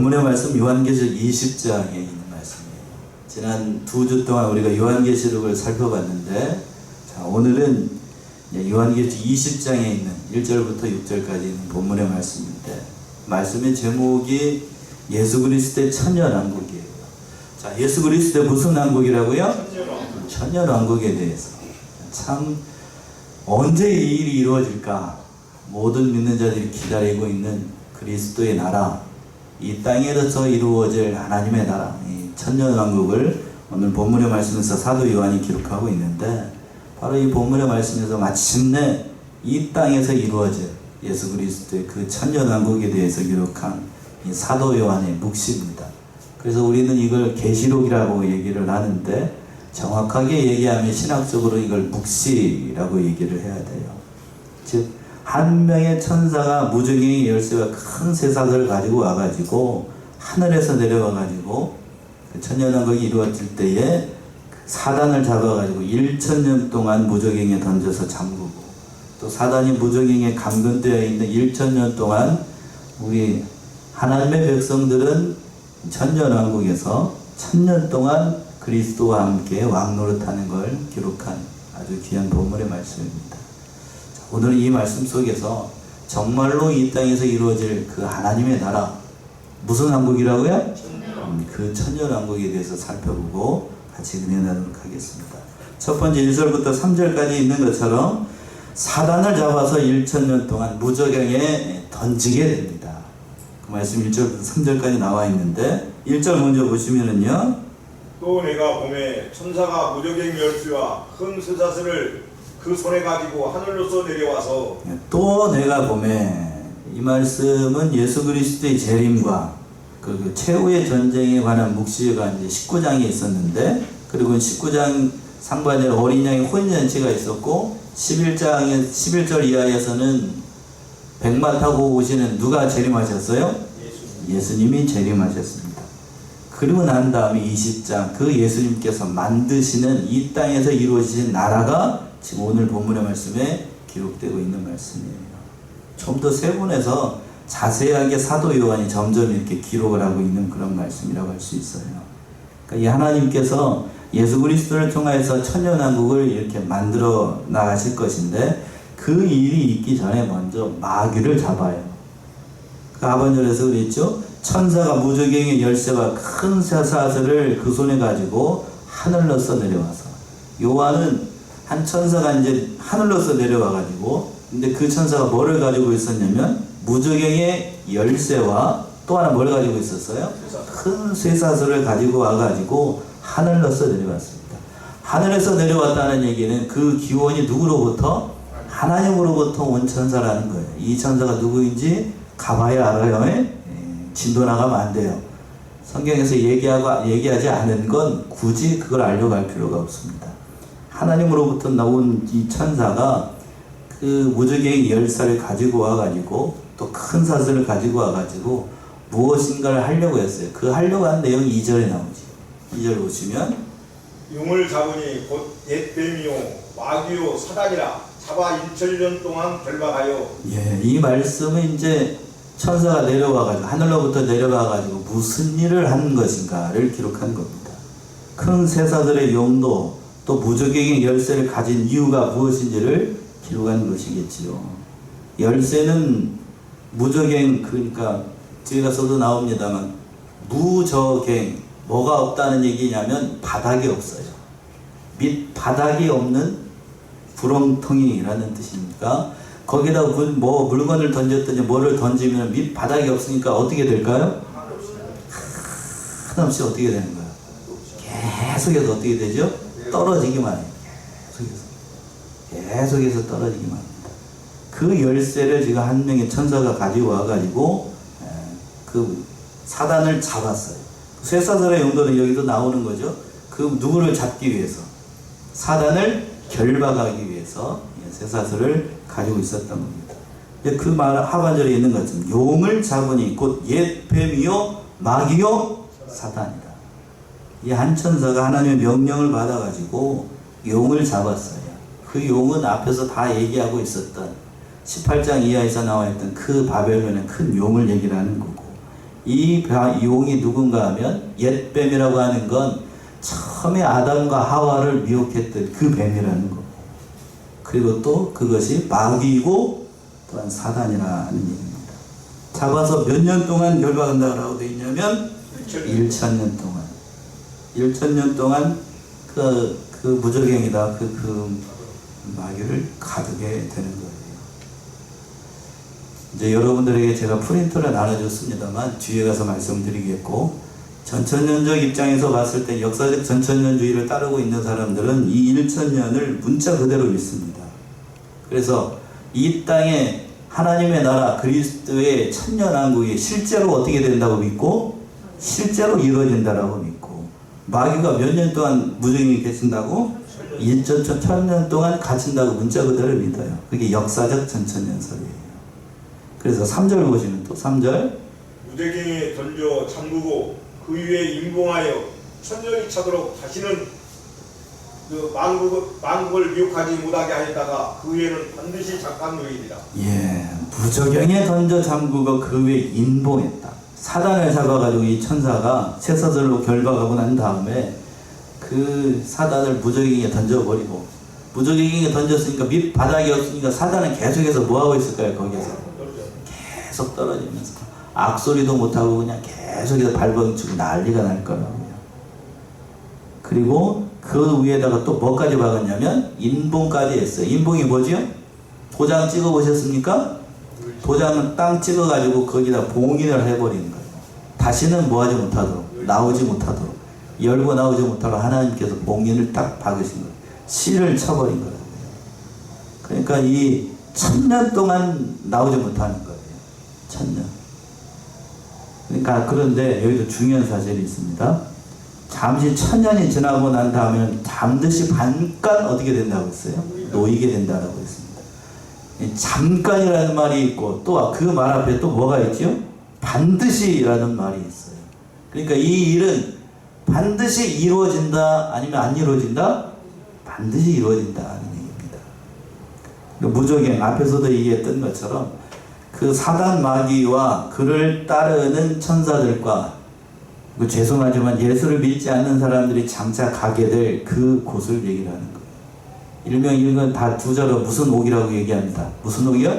본문의 말씀 요한계시록 20장에 있는 말씀이에요. 지난 2주 동안 우리가 요한계시록을 살펴봤는데, 자, 오늘은 요한계시록 20장에 있는 1절부터 6절까지 있는 본문의 말씀인데, 말씀의 제목이 예수 그리스도의 천년왕국이에요. 자, 예수 그리스도의 무슨 왕국이라고요? 천년왕국에 대해서. 참 언제 이 일이 이루어질까? 모든 믿는 자들이 기다리고 있는 그리스도의 나라, 이 땅에서 이루어질 하나님의 나라, 이 천년왕국을 오늘 본문의 말씀에서 사도 요한이 기록하고 있는데, 바로 이 본문의 말씀에서 마침내 이 땅에서 이루어질 예수 그리스도의 그 천년왕국에 대해서 기록한 이 사도 요한의 묵시입니다. 그래서 우리는 이걸 계시록이라고 얘기를 하는데, 정확하게 얘기하면 신학적으로 이걸 묵시라고 얘기를 해야 돼요. 즉, 한 명의 천사가 무저갱이 열쇠와 큰 쇠사슬을 가지고 와가지고 하늘에서 내려와가지고 그 천년왕국이 이루어질 때에 사단을 잡아가지고 1000년 동안 무저갱에 던져서 잠그고, 또 사단이 무저갱에 감금되어 있는 1000년 동안 우리 하나님의 백성들은 천년왕국에서 1000년 동안 그리스도와 함께 왕노릇하는 걸 기록한 아주 귀한 본문의 말씀입니다. 자, 오늘 이 말씀 속에서 정말로 이 땅에서 이루어질 그 하나님의 나라, 무슨 왕국이라고요? 그 천년왕국에 대해서 살펴보고 같이 은혜 나누도록 하겠습니다. 첫 번째 1절부터 3절까지 있는 것처럼 사단을 잡아서 1000년 동안 무저갱에 던지게 됩니다. 그 말씀 1절부터 3절까지 나와 있는데, 1절 먼저 보시면은요, 또 내가 봄에 천사가 무저갱 열쇠와 큰 쇠사슬을 그 손에 가지고 하늘로서 내려와서, 또 내가 봄에, 이 말씀은 예수 그리스도의 재림과 그 최후의 전쟁에 관한 묵시가 이제 19장에 있었는데, 그리고 19장 상반절에 어린 양의 혼인잔치가 있었고, 11절 이하에서는 백마 타고 오시는 누가 재림하셨어요? 예수님이 재림하셨습니다. 그리고 난 다음에 20장, 그 예수님께서 만드시는 이 땅에서 이루어지신 나라가 지금 오늘 본문의 말씀에 기록되고 있는 말씀이에요. 좀 더 세분해서 자세하게 사도 요한이 점점 이렇게 기록을 하고 있는 그런 말씀이라고 할 수 있어요. 그러니까 이 하나님께서 예수 그리스도를 통해서 천년왕국을 이렇게 만들어 나가실 것인데, 그 일이 있기 전에 먼저 마귀를 잡아요. 그 하반절에서 그랬죠? 천사가 무저갱의 열쇠와 큰 쇠사슬을 그 손에 가지고 하늘로서 내려와서, 요한은 한 천사가 이제 하늘로서 내려와가지고, 근데 그 천사가 뭐를 가지고 있었냐면 무저갱의 열쇠와 또 하나 뭘 가지고 있었어요? 큰 쇠사슬을 가지고 와가지고 하늘로서 내려왔습니다. 하늘에서 내려왔다는 얘기는 그 기원이 누구로부터? 하나님으로부터 온 천사라는 거예요. 이 천사가 누구인지 가봐야 알아요. 진도 나가면 안 돼요. 성경에서 얘기하지 않은 건 굳이 그걸 알려갈 필요가 없습니다. 하나님으로부터 나온 이 천사가 그 무저갱의 열쇠를 가지고 와가지고 또 큰 사슬을 가지고 와가지고 무엇인가를 하려고 했어요. 그 하려고 한 내용이 2절에 나오지. 2절 보시면, 용을 잡으니 곧 옛 뱀이요 마귀요 사단이라 잡아 1000년 동안 결박하여. 예, 이 말씀은 이제 천사가 내려와가지고 하늘로부터 내려와가지고 무슨 일을 한 것인가를 기록한 겁니다. 큰 쇠사슬의 용도, 또 무저갱의 열쇠를 가진 이유가 무엇인지를 기록한 것이겠지요. 열쇠는 무저갱, 그러니까 뒤에 가서도 나옵니다만, 무저갱, 뭐가 없다는 얘기냐면 바닥이 없어요. 밑 바닥이 없는 구렁텅이라는 뜻입니까? 거기다 뭐 물건을 던졌더니 뭐를 던지면 밑 바닥이 없으니까 어떻게 될까요? 한없이 어떻게 되는 거예요? 계속해서 어떻게 되죠? 떨어지기만 해요. 계속해서 떨어지기만 합니다. 그 열쇠를 지금 한 명의 천사가 가지고 와가지고 그 사단을 잡았어요. 쇠사슬의 용도는 여기도 나오는 거죠. 그 누구를 잡기 위해서, 사단을 결박하기 위해서 쇠사슬을 가지고 있었던 겁니다. 그 말 하반절에 있는 것처럼 용을 잡으니 곧 옛 뱀이요 마귀요 사단이다. 이 한 천사가 하나님의 명령을 받아가지고 용을 잡았어요. 그 용은 앞에서 다 얘기하고 있었던 18장 이하에서 나와 있던 그 바벨론의 큰 용을 얘기를 하는 거고, 이 용이 누군가 하면 옛뱀이라고 하는 건 처음에 아담과 하와를 미혹했던 그 뱀이라는 거. 그리고 또 그것이 마귀이고 또한 사단이라는 얘기입니다. 잡아서 몇 년 동안 열방한다고 되어 있냐면 1,000년 동안. 1,000년 동안 그 무적행이다. 그 마귀를 가두게 되는 거예요. 이제 여러분들에게 제가 프린트를 나눠줬습니다만 뒤에 가서 말씀드리겠고, 전천년적 입장에서 봤을 때 역사적 전천년주의를 따르고 있는 사람들은 이 1,000년을 문자 그대로 믿습니다. 그래서 이 땅에 하나님의 나라 그리스도의 천년왕국이 실제로 어떻게 된다고 믿고 실제로 이루어진다라고 믿고, 마귀가 몇 년 동안 무적행이 계신다고 1,000년 동안 갇힌다고 문자 그대로 믿어요. 그게 역사적 전천년설이에요. 그래서 3절 보시면 또 3절, 무적행에 던져 잠그고 그 위에 임봉하여 천년이 차도록 다시는 그 만국을 미혹하지 못하게 하였다가 그 위에는 반드시 잠깐 놓이리라. 예, 무적행에 던져 잠그고 그 위에 인봉했다. 사단을 잡아가지고 이 천사가 쇠사슬로 결박하고 난 다음에 그 사단을 무적행에 던져버리고, 무적행에 던졌으니까 밑바닥이 없으니까 사단은 계속해서 뭐하고 있을까요? 거기서 계속 떨어지면서 악소리도 못하고 그냥 계속해서 발버둥치고 난리가 날 거라고요. 그리고 그 위에다가 또 뭐까지 박았냐면 인봉까지 했어요. 인봉이 뭐지요? 도장 찍어 보셨습니까? 도장은 땅 찍어 가지고 거기다 봉인을 해버리는 거예요. 다시는 뭐하지 못하도록, 나오지 못하도록, 열고 나오지 못하도록 하나님께서 봉인을 딱 박으신 거예요. 실을 쳐버린 거라고요. 그러니까 이 1,000년 동안 나오지 못하는 거예요. 1,000년. 그러니까 그런데 여기도 중요한 사실이 있습니다. 잠시 1,000년이 지나고 난 다음에 잠시 잠깐 어떻게 된다고 했어요? 놓이게 된다고 했습니다. 잠깐이라는 말이 있고 또 그 말 앞에 또 뭐가 있죠? 반드시라는 말이 있어요. 그러니까 이 일은 반드시 이루어진다 아니면 안 이루어진다? 반드시 이루어진다는 얘기입니다. 무적행 앞에서도 얘기했던 것처럼 그 사단 마귀와 그를 따르는 천사들과 죄송하지만 예수를 믿지 않는 사람들이 장차 가게 될 그 곳을 얘기를 하는 거예요. 일명 이건 다 두 자로 무슨 옥이라고 얘기합니다. 무슨 옥이요?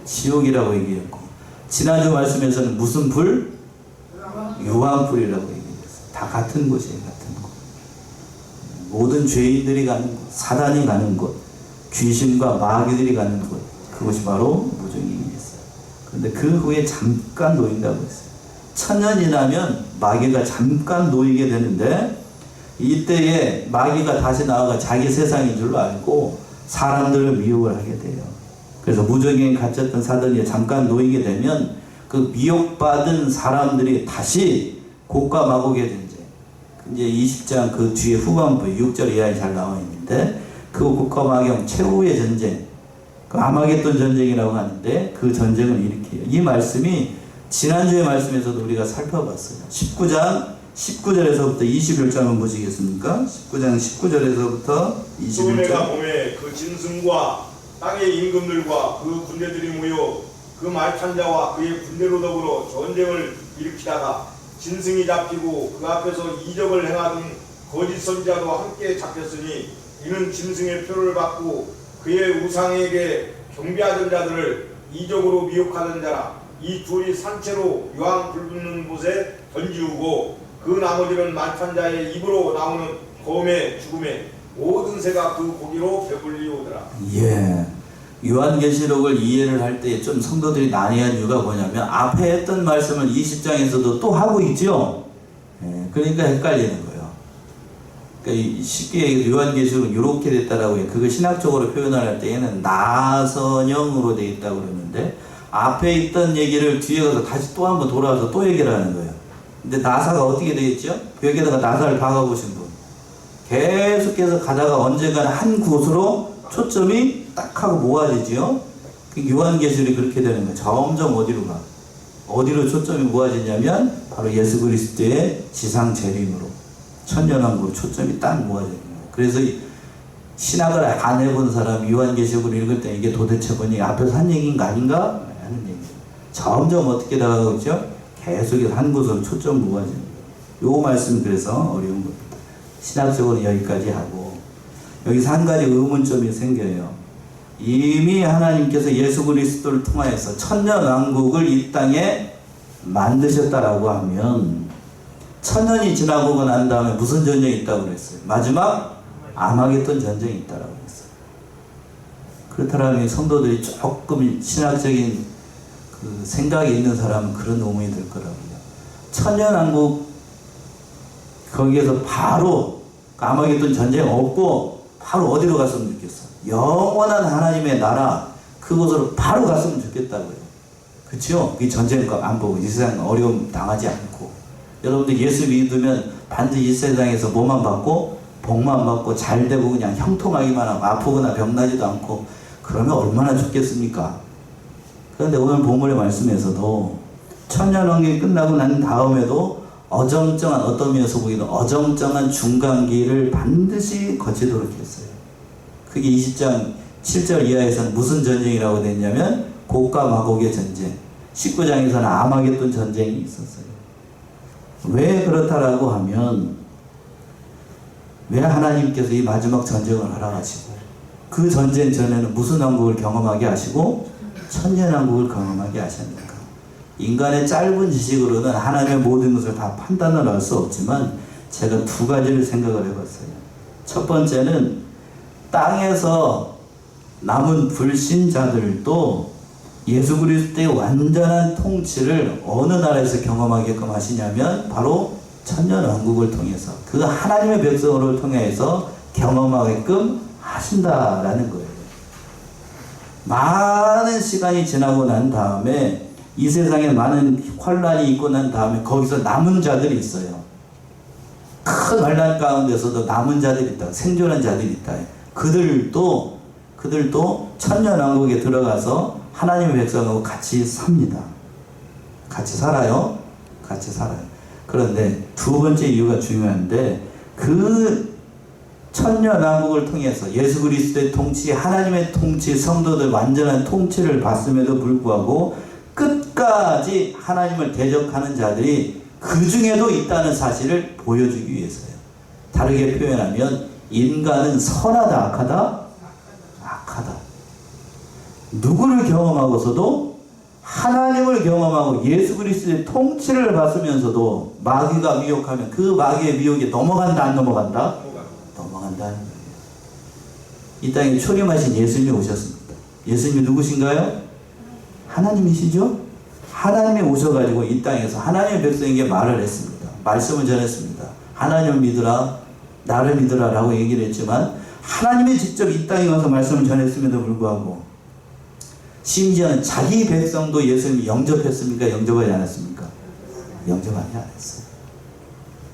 지옥이라고 얘기했고, 지난주 말씀에서는 무슨 불? 유황불이라고 얘기했어요. 다 같은 곳이에요. 같은 곳. 모든 죄인들이 가는 곳, 사단이 가는 곳, 귀신과 마귀들이 가는 곳, 그것이 바로 무적행이었어요. 그런데 그 후에 잠깐 놓인다고 했어요. 1,000년이 지나면 마귀가 잠깐 놓이게 되는데, 이때에 마귀가 다시 나와가 자기 세상인 줄로 알고 사람들을 미혹을 하게 돼요. 그래서 무적행에 갇혔던 사단이 잠깐 놓이게 되면 그 미혹받은 사람들이 다시 곡과 마곡의 전쟁, 이제 20장 그 뒤에 후반부 6절 이하에 잘 나와 있는데, 그 곡과 마곡 최후의 전쟁, 그 아마겟돈 전쟁이라고 하는데 그 전쟁을 일으켜요. 이 말씀이 지난주의 말씀에서도 우리가 살펴봤어요. 19절에서부터 21절 보시겠습니까? 19장 19절에서부터 21절. 내가 봄에 그 짐승과 땅의 임금들과 그 군대들이 모여 그 말탄 자와 그의 군대로 더불어 전쟁을 일으키다가 짐승이 잡히고 그 앞에서 이적을 행하던 거짓 선지자도 함께 잡혔으니, 이는 짐승의 표를 받고 그의 우상에게 경배하던 자들을 이적으로 미혹하던 자라. 이 둘이 산채로 유황 불붙는 곳에 던지우고 그 나머지는 말탄 자의 입으로 나오는 검의 죽음에 모든 새가 그 고기로 배불리오더라. 예. 요한계시록을 이해를 할 때 좀 성도들이 난해한 이유가 뭐냐면 앞에 했던 말씀을 20장에서도 또 하고 있죠. 예. 그러니까 헷갈리는 거예요. 그러니까 쉽게 요한계시록은 이렇게 됐다라고 해요. 그거 신학적으로 표현을 할 때에는 나선형으로 되어 있다고 그러는데, 앞에 있던 얘기를 뒤에 가서 다시 또 한번 돌아와서 또 얘기를 하는 거예요. 근데 나사가 어떻게 되겠죠? 벽에다가 나사를 박아보신 분. 계속해서 가다가 언젠가는 한 곳으로 초점이 딱 하고 모아지죠? 요한계시록이 그렇게 되는 거예요. 점점 어디로 가? 어디로 초점이 모아지냐면 바로 예수 그리스도의 지상 재림으로, 천년왕국으로 초점이 딱 모아지는 거예요. 그래서 신학을 안 해본 사람 요한계시록을 읽을 때 이게 도대체 뭐니? 앞에서 한 얘기인가 아닌가? 하는 얘기예요. 점점 어떻게 나가고 있죠? 계속해서 한 곳으로 초점 무관집니다. 요 말씀 그래서 어려운 겁니다. 신학적으로 여기까지 하고 여기서 한 가지 의문점이 생겨요. 이미 하나님께서 예수 그리스도를 통하여서 천년왕국을 이 땅에 만드셨다라고 하면 천년이 지나고 난 다음에 무슨 전쟁이 있다고 그랬어요? 마지막 아마겟돈 전쟁이 있다고 그랬어요. 그렇다면 성도들이 조금 신학적인 그 생각이 있는 사람은 그런 의문이 들 거라고요. 천년왕국 거기에서 바로 아마겟돈 전쟁 없고 바로 어디로 갔으면 좋겠어? 영원한 하나님의 나라 그곳으로 바로 갔으면 좋겠다고요. 그렇죠? 이 전쟁과 안 보고 이 세상 어려움 당하지 않고 여러분들 예수 믿으면 반드시 이 세상에서 뭐만 받고 복만 받고 잘 되고 그냥 형통하기만 하고 아프거나 병나지도 않고 그러면 얼마나 좋겠습니까? 그런데 오늘 본문의 말씀에서도 천년왕국이 끝나고 난 다음에도 어정쩡한 어떤 면에서 보기는 어정쩡한 중간기를 반드시 거치도록 했어요. 그게 20장 7절 이하에서는 무슨 전쟁이라고 됐냐면 곡과 마곡의 전쟁, 19장에서는 아마겟돈 전쟁이 있었어요. 왜 그렇다라고 하면 왜 하나님께서 이 마지막 전쟁을 허락하시고 그 전쟁 전에는 무슨 왕국을 경험하게 하시고 천년왕국을 경험하게 하셨는가? 인간의 짧은 지식으로는 하나님의 모든 것을 다 판단을 할 수 없지만 제가 두 가지를 생각을 해봤어요. 첫 번째는 땅에서 남은 불신자들도 예수 그리스도의 완전한 통치를 어느 나라에서 경험하게끔 하시냐면 바로 천년왕국을 통해서 그 하나님의 백성을 통해서 경험하게끔 하신다라는 거예요. 많은 시간이 지나고 난 다음에 이 세상에 많은 환란이 있고 난 다음에 거기서 남은 자들이 있어요. 큰 환란 가운데서도 남은 자들이 있다. 생존한 자들이 있다. 그들도 천년왕국에 들어가서 하나님의 백성하고 같이 삽니다. 같이 살아요. 같이 살아요. 그런데 두 번째 이유가 중요한데 그 천년왕국을 통해서 예수 그리스도의 통치, 하나님의 통치, 성도들 완전한 통치를 받음에도 불구하고 끝까지 하나님을 대적하는 자들이 그 중에도 있다는 사실을 보여주기 위해서요. 다르게 표현하면 인간은 선하다, 악하다? 악하다. 누구를 경험하고서도 하나님을 경험하고 예수 그리스도의 통치를 받으면서도 마귀가 미혹하면 그 마귀의 미혹에 넘어간다, 안 넘어간다? 넘어간다는 거예요. 이 땅에 초림하신 예수님이 오셨습니다. 예수님이 누구신가요? 하나님이시죠? 하나님이 오셔가지고 이 땅에서 하나님의 백성에게 말을 했습니다. 말씀을 전했습니다. 하나님을 믿으라, 나를 믿으라 라고 얘기를 했지만 하나님이 직접 이 땅에 와서 말씀을 전했음에도 불구하고 심지어는 자기 백성도 예수님이 영접했습니까? 영접하지 않았습니까? 영접하지 않았어요.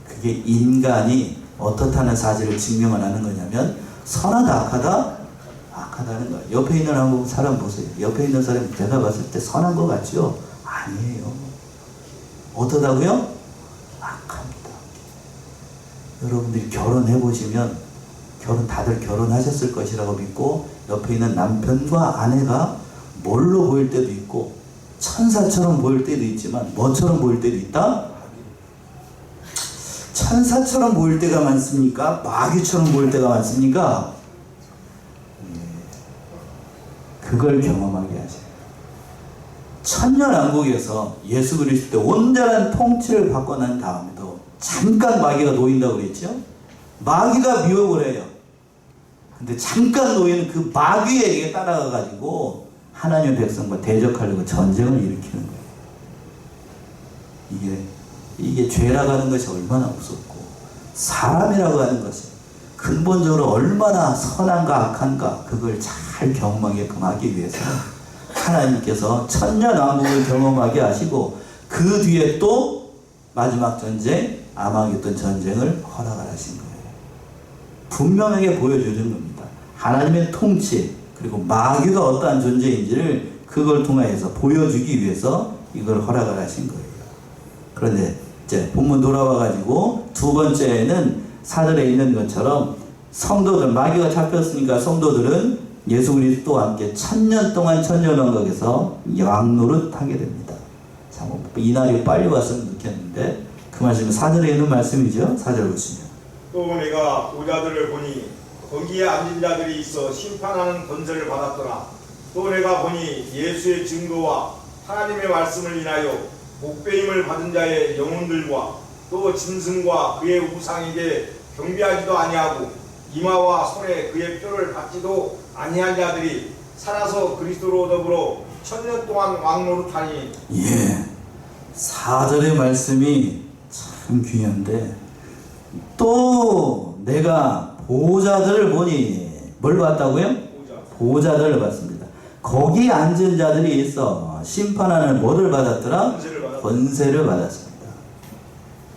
그게 인간이 어떻다는 사실을 증명을 하는 거냐면 선하다, 악하다? 악하다는 거예요. 옆에 있는 한국 사람 보세요. 옆에 있는 사람이 제가 봤을 때 선한 것 같죠? 아니에요. 어떠다고요? 악합니다. 여러분들이 결혼해 보시면 다들 결혼하셨을 것이라고 믿고 옆에 있는 남편과 아내가 뭘로 보일 때도 있고 천사처럼 보일 때도 있지만 뭐처럼 보일 때도 있다? 천사처럼 보일 때가 많습니까? 마귀처럼 보일 때가 많습니까? 그걸 경험하게 하세요. 천년왕국에서 예수 그리스도의 온전한 통치를 받고 난 다음에도 잠깐 마귀가 놓인다고 그랬죠? 마귀가 미혹을 해요. 근데 잠깐 놓이는 그 마귀에게 따라가가지고 하나님의 백성과 대적하려고 전쟁을 일으키는 거예요. 이게 죄라고 하는 것이 얼마나 무섭고 사람이라고 하는 것이 근본적으로 얼마나 선한가 악한가 그걸 잘 경험하게끔 하기 위해서 하나님께서 천년왕국을 경험하게 하시고 그 뒤에 또 마지막 전쟁 아마겟돈 전쟁을 허락을 하신 거예요. 분명하게 보여주는 겁니다. 하나님의 통치 그리고 마귀가 어떠한 존재인지를 그걸 통해서 보여주기 위해서 이걸 허락을 하신 거예요. 그런데 이제 본문 돌아와가지고 두 번째는 사절에 있는 것처럼 성도들 마귀가 잡혔으니까 성도들은 예수 그리스도와 함께 천년 동안 천년왕국에서 왕노릇 하게 됩니다. 참, 이 날이 빨리 왔으면 좋겠는데, 그 말씀은 4절에 있는 말씀이죠. 4절 보시면. 또 내가 보자들을 보니 거기에 앉은 자들이 있어 심판하는 권세를 받았더라. 또 내가 보니 예수의 증거와 하나님의 말씀을 인하여 목배임을 받은 자의 영혼들과 또 짐승과 그의 우상에게 경배하지도 아니하고 이마와 손에 그의 표를 받지도 아니한 자들이 살아서 그리스도로 더불어 1000년 동안 왕노릇하니. 예, 4절의 말씀이 참 귀한데, 또 내가 보좌들을 보니 뭘 봤다고요? 보좌들을 봤습니다. 거기 앉은 자들이 있어 심판하는 뭐를 받았더라? 권세를 받았습니다.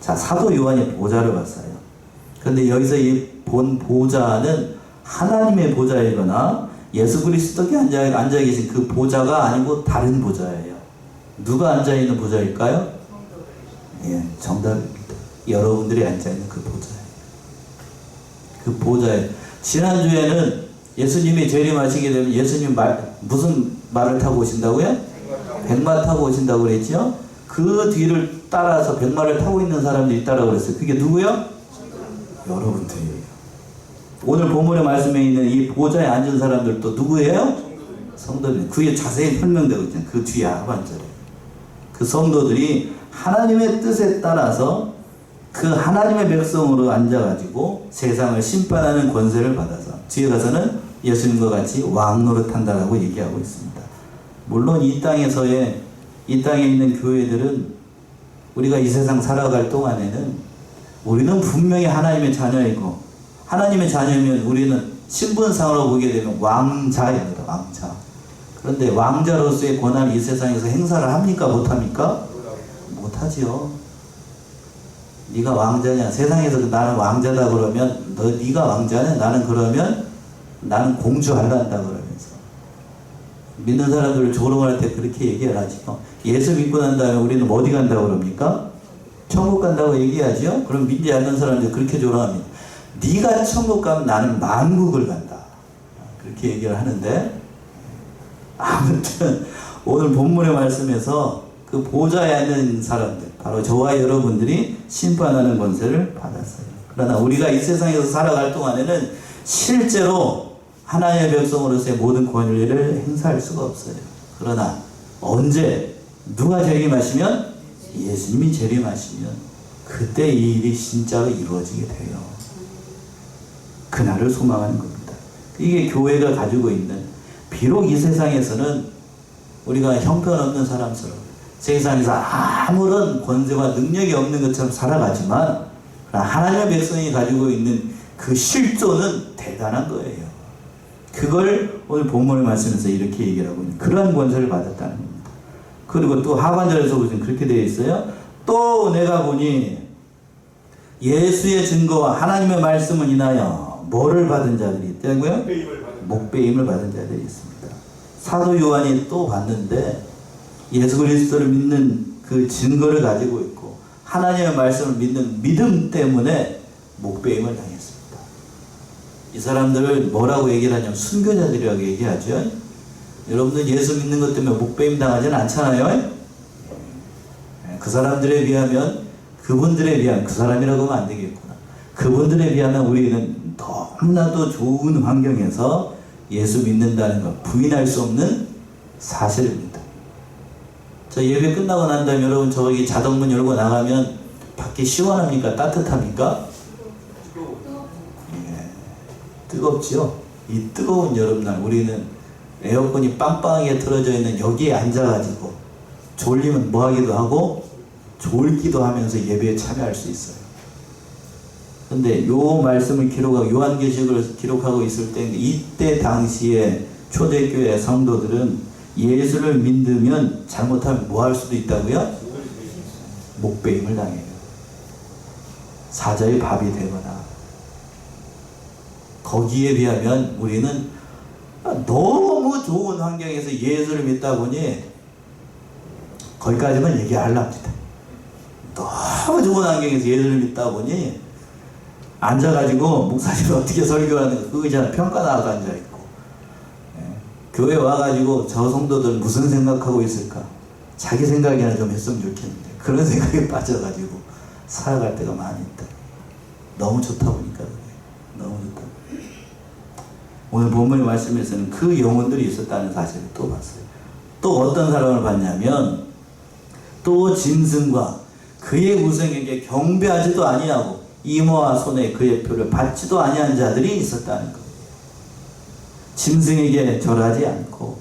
자, 사도 요한이 보좌를 봤어요. 그런데 여기서 이 본 보좌는 하나님의 보좌이거나 예수 그리스도께 앉아 계신 그 보좌가 아니고 다른 보좌예요. 누가 앉아 있는 보좌일까요? 예, 정답입니다. 여러분들이 앉아 있는 그 보좌예요. 그 보좌에, 지난주에는 예수님이 재림하시게 되면 예수님 무슨 말을 타고 오신다고요? 백마 타고 오신다고 그랬죠? 그 뒤를 따라서 백마를 타고 있는 사람들이 있다고 그랬어요. 그게 누구요? 여러분들이에요. 오늘 본문의 말씀에 있는 이 보좌에 앉은 사람들도 누구예요? 성도들. 그게 자세히 설명되고 있잖아요. 그 뒤에 하반절에. 그 성도들이 하나님의 뜻에 따라서 그 하나님의 백성으로 앉아가지고 세상을 심판하는 권세를 받아서 뒤에 가서는 예수님과 같이 왕노릇한다라고 얘기하고 있습니다. 물론 이 땅에 있는 교회들은 우리가 이 세상 살아갈 동안에는 우리는 분명히 하나님의 자녀이고, 하나님의 자녀면 우리는 신분상으로 보게 되면 왕자입니다. 왕자. 그런데 왕자로서의 권한을 이 세상에서 행사를 합니까? 못합니까? 못하지요. 네가 왕자냐? 세상에서 나는 왕자다 그러면 네가 왕자냐? 나는 그러면 나는 공주할란다 그러면서 믿는 사람들을 조롱할 때 그렇게 얘기를 하죠. 예수 믿고 난 다음에 우리는 어디 간다고 그럽니까? 천국 간다고 얘기하죠. 그럼 믿지 않는 사람들 그렇게 조롱합니다. 네가 천국 가면 나는 만국을 간다. 그렇게 얘기를 하는데, 아무튼 오늘 본문의 말씀에서 그 보좌에 앉는 사람들, 바로 저와 여러분들이 심판하는 권세를 받았어요. 그러나 우리가 이 세상에서 살아갈 동안에는 실제로 하나님의 백성으로서의 모든 권리를 행사할 수가 없어요. 그러나 언제 누가 재림하시면, 예수님이 재림하시면 그때 이 일이 진짜로 이루어지게 돼요. 그날을 소망하는 겁니다. 이게 교회가 가지고 있는, 비록 이 세상에서는 우리가 형편없는 사람처럼 세상에서 아무런 권세와 능력이 없는 것처럼 살아가지만 하나님의 백성이 가지고 있는 그 실존은 대단한 거예요. 그걸 오늘 본문의 말씀에서 이렇게 얘기를 하고 있는, 그러한 권세를 받았다는 겁니다. 그리고 또 하반절에서 보시면 그렇게 되어 있어요. 또 내가 보니 예수의 증거와 하나님의 말씀을 인하여 뭐를 받은 자들이 있다고요? 목배임을 받은 자들이 있습니다. 사도 요한이 또 봤는데 예수 그리스도를 믿는 그 증거를 가지고 있고 하나님의 말씀을 믿는 믿음 때문에 목배임을 당했습니다. 이 사람들을 뭐라고 얘기를 하냐면 순교자들이라고 얘기하죠. 여러분들 예수 믿는 것 때문에 목배임 당하지는 않잖아요. 그 사람들에 비하면, 그분들에 비하면, 그 사람이라고 하면 안 되겠구나. 그분들에 비하면 우리는 너무나도 좋은 환경에서 예수 믿는다는 것 부인할 수 없는 사실입니다. 저 예배 끝나고 난 다음에 여러분 저기 자동문 열고 나가면 밖에 시원합니까? 따뜻합니까? 예, 뜨겁죠? 이 뜨거운 여름날 우리는 에어컨이 빵빵하게 틀어져 있는 여기에 앉아가지고 졸리면 뭐 하기도 하고 졸기도 하면서 예배에 참여할 수 있어요. 근데 요 말씀을 기록하고 요한계시록을 기록하고 있을 때 이때 당시에 초대교회 성도들은 예수를 믿으면 잘못하면 뭐 할 수도 있다고요? 목배임을 당해요. 사자의 밥이 되거나. 거기에 비하면 우리는 너무 좋은 환경에서 예수를 믿다 보니 거기까지만 얘기하려합니다. 너무 좋은 환경에서 예수를 믿다 보니 앉아가지고 목사님이 어떻게 설교하는가 그 의자 평가 나와서 앉아있고, 교회 와가지고 저 성도들 무슨 생각하고 있을까, 자기 생각이나 좀 했으면 좋겠는데 그런 생각에 빠져가지고 살아갈 때가 많이 있다. 너무 좋다 보니까 그래. 너무 좋다. 오늘 본문의 말씀에서는 그 영혼들이 있었다는 사실을 또 봤어요. 또 어떤 사람을 봤냐면 또 짐승과 그의 우상에게 경배하지도 아니하고 이모와 손에 그의 표를 받지도 아니한 자들이 있었다는 거예요. 짐승에게 절하지 않고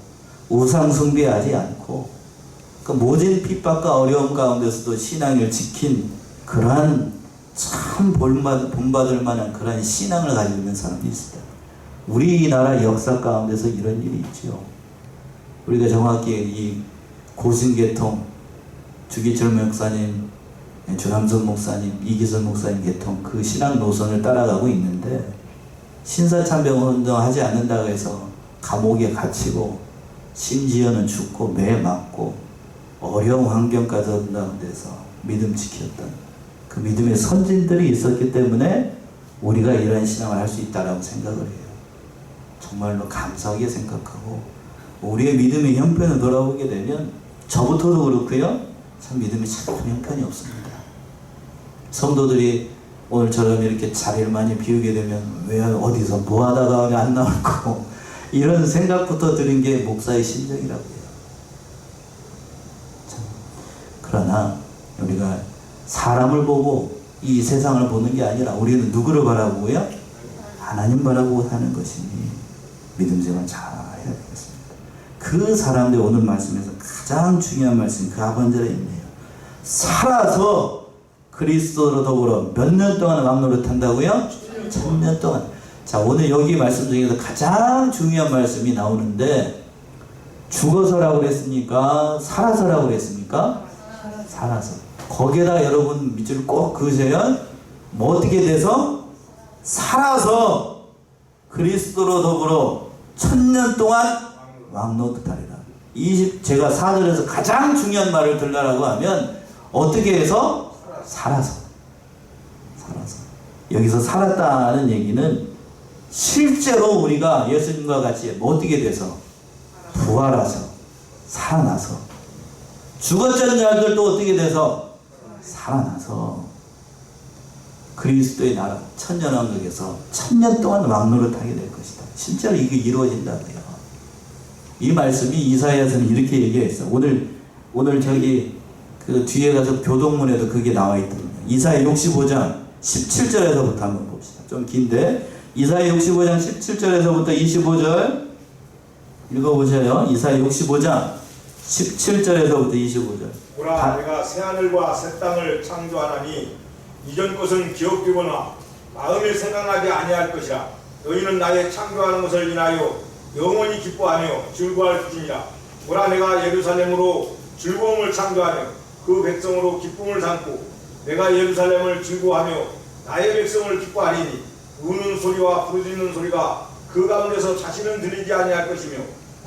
우상 숭배하지 않고 그 모진 핍박과 어려움 가운데서도 신앙을 지킨 그러한 참 본받을 만한 그러한 신앙을 가지고 있는 사람이 있습니다. 우리나라 역사 가운데서 이런 일이 있죠. 우리가 정확히 이 고승계통 주기철 목사님, 조남선 목사님, 이기설 목사님 계통 그 신앙 노선을 따라가고 있는데 신사참배운 운동하지 않는다고 해서 감옥에 갇히고 심지어는 죽고 매 맞고 어려운 환경까지 온다는 데서 믿음 지켰던 그 믿음의 선진들이 있었기 때문에 우리가 이런 신앙을 할 수 있다라고 생각을 해요. 정말로 감사하게 생각하고 우리의 믿음의 형편을 돌아보게 되면 저부터도 그렇고요. 참 믿음이 참 형편이 없습니다. 성도들이 오늘처럼 이렇게 자리를 많이 비우게 되면 왜 어디서 뭐 하다가 안 나올고 이런 생각부터 드는 게 목사의 심정이라고 해요. 참. 그러나 우리가 사람을 보고 이 세상을 보는 게 아니라 우리는 누구를 바라보고요? 하나님 바라보고 사는 것이니 믿음 생활 잘 해야 되겠습니다. 그 사람들 오늘 말씀에서 가장 중요한 말씀이 그 하반절에 있네요. 살아서 그리스도로 더불어 몇 년 동안 왕노릇 한다고요? 1000년 동안. 자, 오늘 여기 말씀 중에서 가장 중요한 말씀이 나오는데 죽어서라고 그랬습니까? 살아서라고 그랬습니까? 살아서. 거기에다 여러분 밑줄 꼭 그으세요. 뭐 어떻게 돼서? 살아서 그리스도로 더불어 1000년 동안 왕노릇하리라. 제가 4절에서 가장 중요한 말을 들라라고 하면 어떻게 해서? 살아서. 여기서 살았다는 얘기는 실제로 우리가 예수님과 같이 뭐 어떻게 돼서? 부활해서 살아나서. 죽었던 자들도 어떻게 돼서? 살아나서 그리스도의 나라 천년왕국에서 1000년 동안 왕노릇하게 될 것이다. 실제로 이게 이루어진다고요. 이 말씀이 이사야서는 이렇게 얘기했어. 오늘 저기 그 뒤에 가서 교동문에도 그게 나와 있더군요. 이사야 65장 17절에서부터 한번 봅시다. 좀 긴데 이사야 65장 17절에서부터 25절 읽어보세요. 이사야 65장 17절에서부터 25절. 보라, 내가 새하늘과 새 땅을 창조하나니 이전 것은 기억되거나 마음에 생각나지 아니할 것이라. 너희는 나의 창조하는 것을 인하여 영원히 기뻐하며 즐거워할 것이니라. 보라, 내가 예루살렘으로 즐거움을 창조하며 그 백성으로 기쁨을 삼고 내가 예루살렘을 즐거워하며 나의 백성을 기뻐하리니 우는 소리와 부르짖는 소리가 그 가운데서 다시는 들리지 아니할 것이며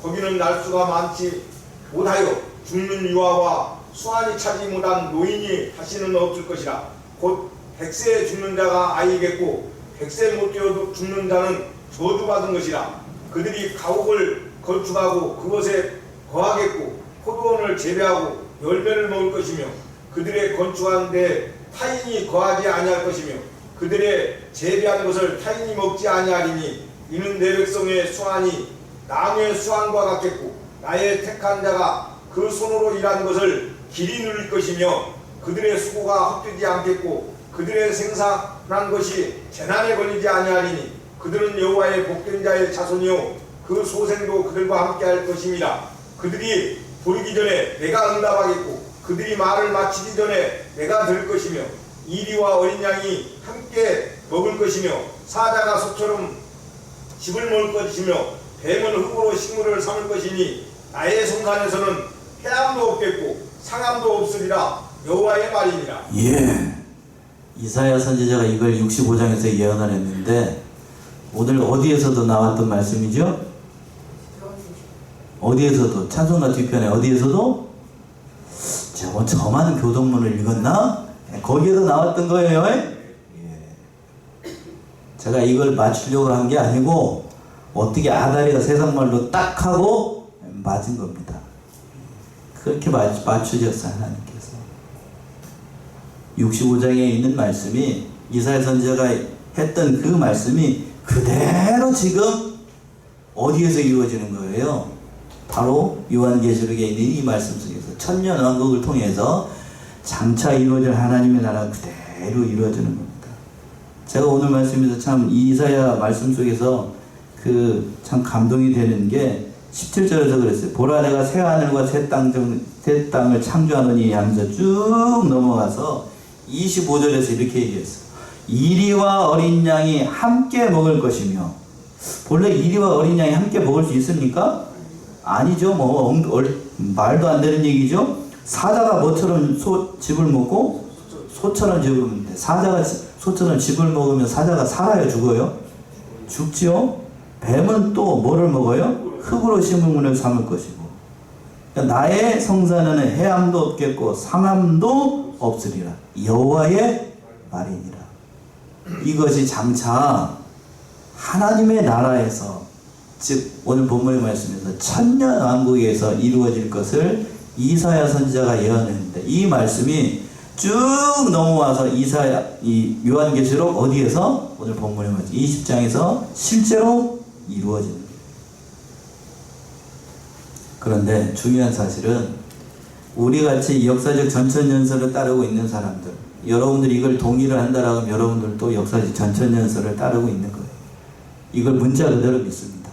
거기는 날수가 많지 못하여 죽는 유아와 수완이 차지 못한 노인이 다시는 없을 것이라. 곧 100세에 죽는 자가 아이겠고 100세 못 되어 죽는 자는 저주받은 것이라. 그들이 가옥을 건축하고 그곳에 거하겠고 포도원을 재배하고 열매를 먹을 것이며 그들의 건축한 데 타인이 거하지 아니할 것이며 그들의 재배한 것을 타인이 먹지 아니하리니 이는 내 백성의 수완이 나무의 수완과 같겠고 나의 택한 자가 그 손으로 일한 것을 길이 누릴 것이며 그들의 수고가 헛되지 않겠고 그들의 생산한 것이 재난에 걸리지 아니하리니 그들은 여호와의 복된 자의 자손이요 그 소생도 그들과 함께 할 것임이라. 그들이 부르기 전에 내가 응답하겠고 그들이 말을 마치기 전에 내가 들을 것이며 이리와 어린 양이 함께 먹을 것이며 사자가 소처럼 집을 먹을 것이며 뱀은 흙으로 식물을 삼을 것이니 나의 성산에서는 해함도 없겠고 상함도 없으리라. 여호와의 말이니라. 예. 이사야 선지자가 이걸 65장에서 예언을 했는데 오늘 어디에서도 나왔던 말씀이죠? 어디에서도 찬송가 뒤편에 어디에서도 저만 교동문을 읽었나? 거기에서 나왔던 거예요. 예. 제가 이걸 맞추려고 한 게 아니고 어떻게 아다리가 세상말로 딱 하고 맞은 겁니다. 그렇게 맞추셨어요, 하나님께서. 65장에 있는 말씀이 이사야 선지자가 했던 그 말씀이 그대로 지금 어디에서 이루어지는 거예요? 바로 요한계시록에 있는 이 말씀 속에서 천년왕국을 통해서 장차 이루어질 하나님의 나라가 그대로 이루어지는 겁니다. 제가 오늘 말씀에서 참 이사야 말씀 속에서 그 참 감동이 되는 게 17절에서 그랬어요. 보라 내가 새 하늘과 새 땅을 창조하노니 하면서 쭉 넘어가서 25절에서 이렇게 얘기했어요. 이리와 어린 양이 함께 먹을 것이며, 본래 이리와 어린 양이 함께 먹을 수 있습니까? 아니죠. 말도 안 되는 얘기죠. 사자가 뭐처럼 즙을 먹고 소처럼 즙을 먹는데, 사자가 소처럼 즙을 먹으면 사자가 살아요, 죽어요? 죽지요. 뱀은 또 뭐를 먹어요? 흙으로 심은 문을 삼을 것이고, 그러니까 나의 성산에는 해함도 없겠고 상함도 없으리라. 여호와의 말이니라. 이것이 장차 하나님의 나라에서, 즉 오늘 본문의 말씀에서 천년왕국에서 이루어질 것을 이사야 선지자가 예언했는데, 이 말씀이 쭉 넘어와서 이 요한계시록 어디에서? 오늘 본문의 말씀 20장에서 실제로 이루어지는 거예요. 그런데 중요한 사실은 우리같이 역사적 전천연설을 따르고 있는 사람들, 여러분들이 이걸 동의를 한다라고 하면 여러분들도 역사적 전천연설을 따르고 있는 거예요. 이걸 문자 그대로 믿습니다.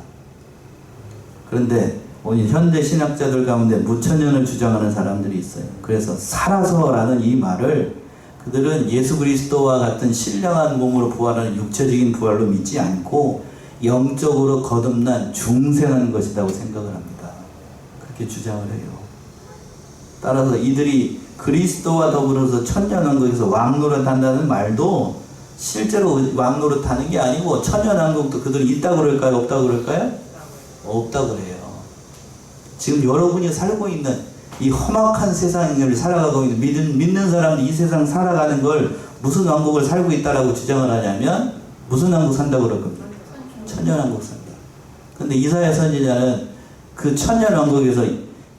그런데 오늘 현대 신학자들 가운데 무천년을 주장하는 사람들이 있어요. 그래서 살아서라는 이 말을 그들은 예수 그리스도와 같은 신령한 몸으로 부활하는 육체적인 부활로 믿지 않고 영적으로 거듭난 중생한 것이라고 생각을 합니다. 그렇게 주장을 해요. 따라서 이들이 그리스도와 더불어서 천년왕국에서 왕노릇한다는 말도 실제로 왕노릇하는 게 아니고, 천년왕국도 그들이 있다고 그럴까요? 없다고 그럴까요? 없다고 그래요. 지금 여러분이 살고 있는 이 험악한 세상을 살아가고 있는 믿는 사람들이 이 세상 살아가는 걸 무슨 왕국을 살고 있다라고 주장을 하냐면, 무슨 왕국 산다고 그럴 겁니다. 천년왕국 산다. 근데 이사야 선지자는 그 천년왕국에서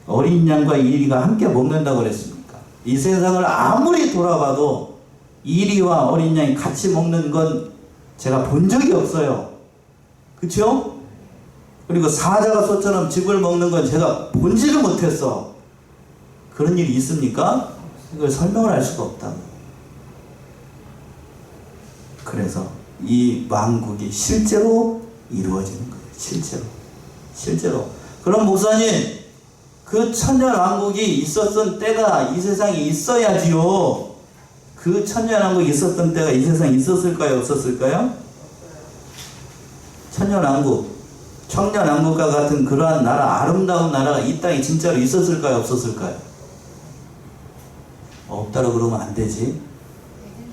어린 양과 이리가 함께 먹는다고 그랬습니까? 이 세상을 아무리 돌아봐도 이리와 어린 양이 같이 먹는 건 제가 본 적이 없어요. 그쵸? 그리고 사자가 소처럼 즙을 먹는 건 제가 본지를 못했어. 그런 일이 있습니까? 이걸 설명을 할 수가 없다. 그래서 이 왕국이 실제로 이루어지는 거예요. 실제로. 그럼 목사님, 그 천년왕국이 있었던 때가 이 세상에 있어야지요. 그 천년왕국이 있었던 때가 이 세상에 있었을까요? 없었을까요? 천년왕국, 청년왕국과 같은 그러한 나라, 아름다운 나라가 이 땅에 진짜로 있었을까요? 없었을까요? 없다고 그러면 안 되지.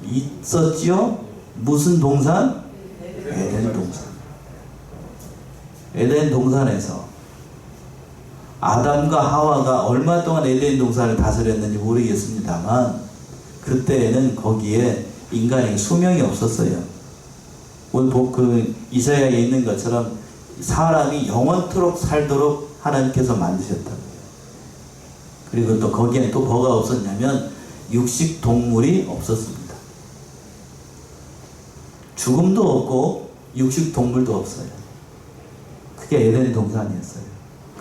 있었지요? 무슨 동산? 에덴 동산. 에덴 동산에서 아담과 하와가 얼마 동안 에덴 동산을 다스렸는지 모르겠습니다만, 그때에는 거기에 인간의 수명이 없었어요. 오늘 그 이사야에 있는 것처럼 사람이 영원토록 살도록 하나님께서 만드셨다. 그리고 또 거기에 또 뭐가 없었냐면 육식 동물이 없었습니다. 죽음도 없고 육식 동물도 없어요. 그게 에덴 동산이었어요.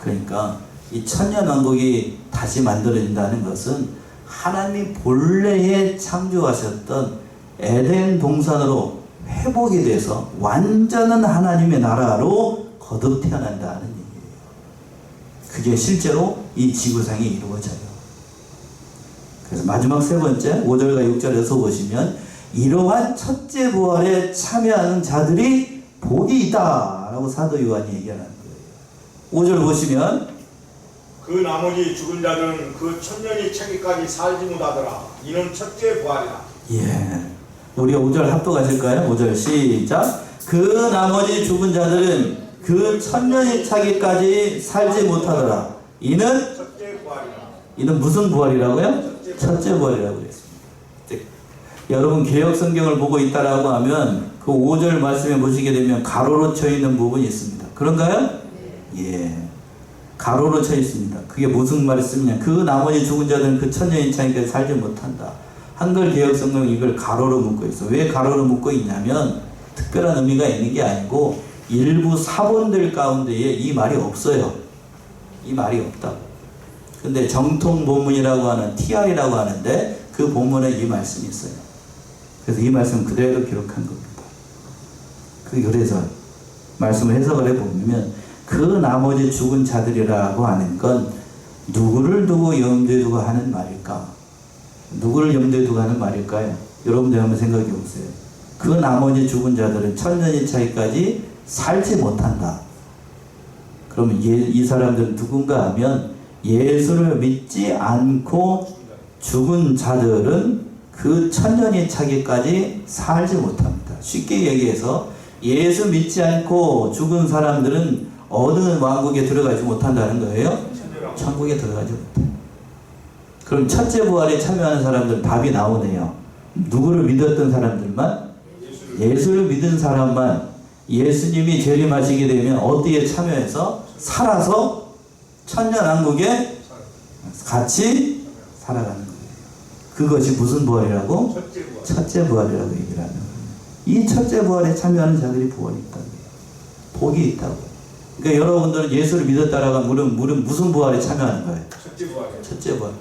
그러니까 이 천년왕국이 다시 만들어진다는 것은 하나님이 본래에 창조하셨던 에덴 동산으로 회복이 돼서 완전한 하나님의 나라로 거듭 태어난다는 얘기예요. 그게 실제로 이 지구상에 이루어져요. 그래서 마지막 세 번째 5절과 6절에서 보시면 이러한 첫째 부활에 참여하는 자들이 복이 있다 라고 사도 요한이 얘기하는 거예요. 5절 보시면 그 나머지 죽은 자들은 그 천년이 차기까지 살지 못하더라. 이는 첫째 부활이다. 예, 우리가 5절 합독하실까요? 5절 시작. 그 나머지 죽은 자들은 그 천년이 차기까지 살지 못하더라. 이는 첫째 부활이다. 이는 무슨 부활이라고요? 첫째 부활이라고 했습니다. 여러분 개역 성경을 보고 있다라고 하면 그 5절 말씀에 보시게 되면 가로로 쳐 있는 부분이 있습니다. 그런가요? 예. 가로로 쳐 있습니다. 그게 무슨 말씀이냐? 그 나머지 죽은 자들은 그 천년인창에까지 살지 못한다. 한글 개혁 성경 이걸 가로로 묶고 있어. 왜 가로로 묶고 있냐면 특별한 의미가 있는 게 아니고 일부 사본들 가운데에 이 말이 없어요. 이 말이 없다. 근데 정통 본문이라고 하는 TR이라고 하는데 그 본문에 이 말씀이 있어요. 그래서 이 말씀 그대로 기록한 겁니다. 그래서 말씀을 해석을 해보면 그 나머지 죽은 자들이라고 하는 건 누구를 두고 염두에 두고 하는 말일까? 누구를 염두에 두고 하는 말일까요? 여러분들 한번 생각해 보세요. 그 나머지 죽은 자들은 천년이 차이까지 살지 못한다. 그러면 이 사람들은 누군가 하면 예수를 믿지 않고 죽은 자들은 그 천년이 차기까지 살지 못합니다. 쉽게 얘기해서 예수 믿지 않고 죽은 사람들은 어느 왕국에 들어가지 못한다는 거예요? 천국에 들어가지 못해요. 그럼 첫째 부활에 참여하는 사람들은 답이 나오네요. 누구를 믿었던 사람들만? 예수를 믿은 사람만 예수님이 재림하시게 되면 어디에 참여해서 살아서 천년왕국에 같이 살아가는 거예요. 그것이 무슨 부활이라고? 첫째 부활이라고 얘기를 하는 거예요. 이 첫째 부활에 참여하는 자들이 부활이 있다고 해요. 복이 있다고. 그러니까 여러분들은 예수를 믿었다라고 하면 무슨 부활에 참여하는 거예요? 첫째 부활.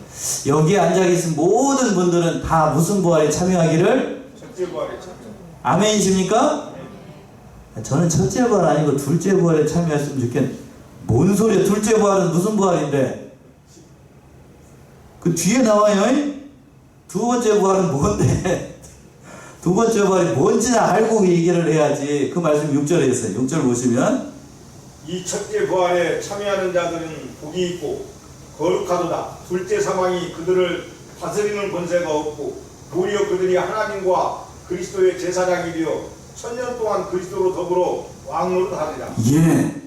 여기에 앉아계신 모든 분들은 다 무슨 부활에 참여하기를? 첫째 부활에 참여. 아멘이십니까? 저는 첫째 부활 아니고 둘째 부활에 참여했으면 좋겠는데 뭔 소리야? 둘째 부활은 무슨 부활인데? 그 뒤에 나와요. 두 번째 부활은 뭔데? 두 번째 부활이 뭔지 알고 얘기를 해야지. 그 말씀 6절에 있어요. 6절 보시면 이 첫째 부활에 참여하는 자들은 복이 있고 거룩하도다. 둘째 사망이 그들을 다스리는 권세가 없고 도리어 그들이 하나님과 그리스도의 제사장이 되어 천년 동안 그리스도로 더불어 왕노릇 하리라. 예.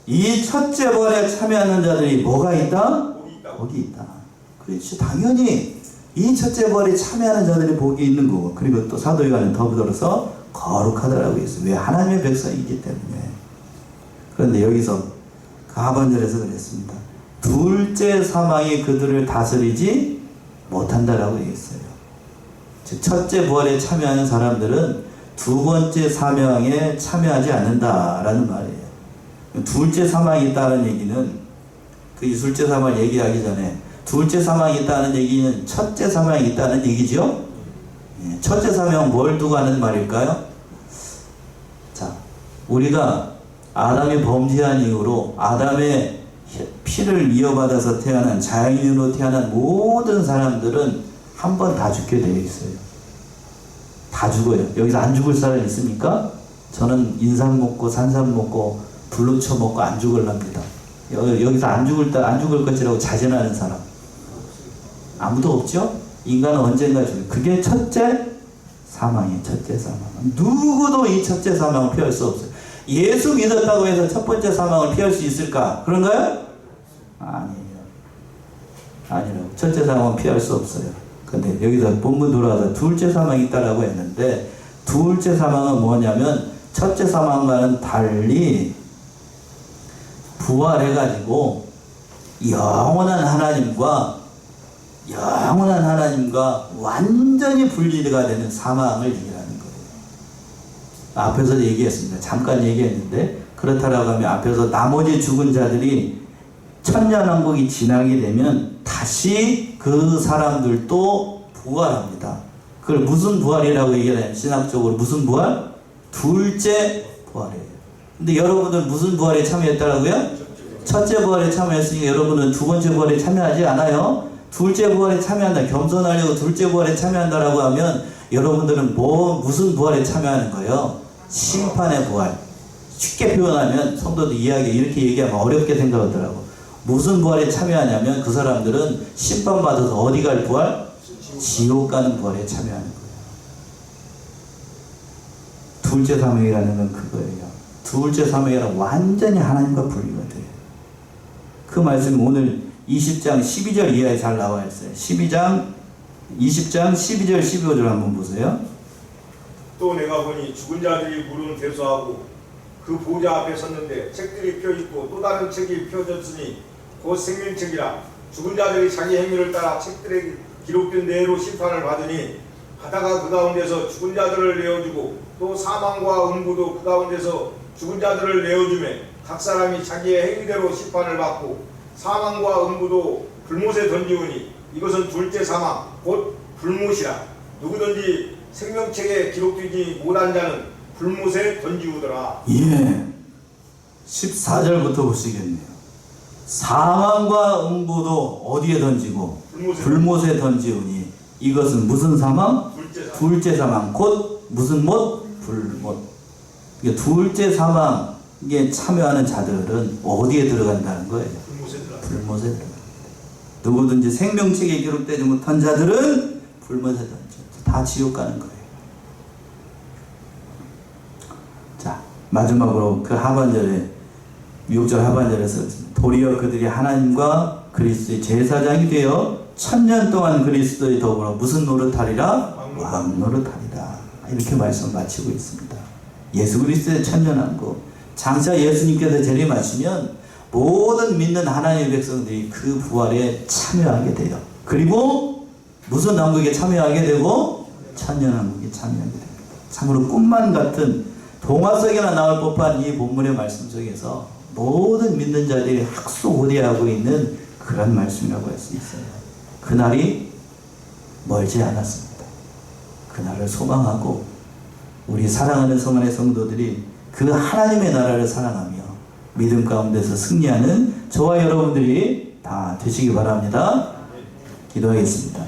이 첫째 부활에 참여하는 자들이 뭐가 있다? 복이 있다. 그렇지. 당연히 이 첫째 부활에 참여하는 자들이 복이 있는 거고, 그리고 또 사도 요한은 더불어서 거룩하다라고 했어요. 왜? 하나님의 백성이기 때문에. 그런데 여기서 그 하반절에서 그랬습니다. 둘째 사망이 그들을 다스리지 못한다라고 얘기했어요. 즉 첫째 부활에 참여하는 사람들은 두 번째 사망에 참여하지 않는다라는 말이에요. 둘째 사망이 있다는 얘기는 그 둘째 사망을 얘기하기 전에 둘째 사망이 있다는 얘기는 첫째 사망이 있다는 얘기죠. 첫째 사망은 뭘 두고 하는 말일까요? 자, 우리가 아담이 범죄한 이후로 아담의 피를 이어받아서 태어난 자연인으로 태어난 모든 사람들은 한 번 다 죽게 되어 있어요. 다 죽어요. 여기서 안 죽을 사람 있습니까? 저는 인삼 먹고 산삼 먹고 불로초 먹고 안 죽을랍니다. 여기서 안 죽을 것이라고 자진하는 사람 아무도 없죠? 인간은 언젠가 죽어요. 그게 첫째 사망이에요. 첫째 사망. 누구도 이 첫째 사망을 피할 수 없어요. 예수 믿었다고 해서 첫 번째 사망을 피할 수 있을까? 그런가요? 아니에요. 아니라고. 첫째 사망은 피할 수 없어요. 근데 여기서 본문 돌아와서 둘째 사망이 있다라고 했는데, 둘째 사망은 뭐냐면 첫째 사망과는 달리 부활해가지고 영원한 하나님과 완전히 분리가 되는 사망을 얘기하는 거예요. 앞에서 얘기했습니다. 잠깐 얘기했는데, 그렇다라고 하면 앞에서 나머지 죽은 자들이 천년왕국이 지나게 되면 다시 그 사람들도 부활합니다. 그걸 무슨 부활이라고 얘기하냐면 신학적으로 무슨 부활? 둘째 부활이에요. 근데 여러분들 무슨 부활에 참여했다라고요? 첫째 부활에 참여했으니까 여러분은 두 번째 부활에 참여하지 않아요? 둘째 부활에 참여한다. 겸손하려고 둘째 부활에 참여한다라고 하면 여러분들은 무슨 부활에 참여하는 거예요? 심판의 부활. 쉽게 표현하면 성도들 이렇게 얘기하면 어렵게 생각하더라고. 무슨 부활에 참여하냐면 그 사람들은 심판받아서 어디 갈 부활? 지옥 가는 부활에 참여하는 거예요. 둘째 사명이라는 건 그거예요. 둘째 사명이란 완전히 하나님과 분리가 돼요. 그 말씀이 오늘 20장 12절 이하에 잘 나와 있어요. 20장 12절 15절 한번 보세요. 또 내가 보니 죽은 자들이 물은 대수하고 그 보좌 앞에 섰는데 책들이 펴있고 또 다른 책이 펴졌으니 곧 생명책이라 죽은 자들이 자기 행위를 따라 책들에 기록된 대로 심판을 받으니 하다가 그 가운데서 죽은 자들을 내어주고 또 사망과 음부도 그 가운데서 죽은 자들을 내어주매 각 사람이 자기의 행위대로 심판을 받고 사망과 음부도 불못에 던지우니 이것은 둘째 사망 곧 불못이라 누구든지 생명책에 기록되지 못한 자는 불못에 던지우더라. 예. 14절부터 보시겠네요. 사망과 음부도 어디에 던지고 불못에 던지우니 이것은 무슨 사망? 둘째 사망. 곧 무슨 못? 불못. 이게 둘째 사망에 참여하는 자들은 어디에 들어간다는 거예요? 불못에 들어간다. 누구든지 생명책에 기록되지 못한 자들은 불못에 던져. 다 지옥 가는 거예요. 자, 마지막으로 그 하반절에 6절 하반절에서 도리어 그들이 하나님과 그리스도의 제사장이 되어 1000년 동안 그리스도에 더불어 무슨 노릇하리라? 왕 노릇하리라. 이렇게 말씀 마치고 있습니다. 예수 그리스도의 천년왕국. 장차 예수님께서 재림하시면 모든 믿는 하나님의 백성들이 그 부활에 참여하게 돼요. 그리고 무슨 왕국에 참여하게 되고 천년왕국에 참여하게 됩니다. 참으로 꿈만 같은 동화 속에나 나올 법한 이 본문의 말씀 속에서 모든 믿는 자들이 학수고대하고 있는 그런 말씀이라고 할 수 있어요. 그날이 멀지 않았습니다. 그날을 소망하고 우리 사랑하는 성안의 성도들이 그 하나님의 나라를 사랑하며 믿음 가운데서 승리하는 저와 여러분들이 다 되시기 바랍니다. 기도하겠습니다.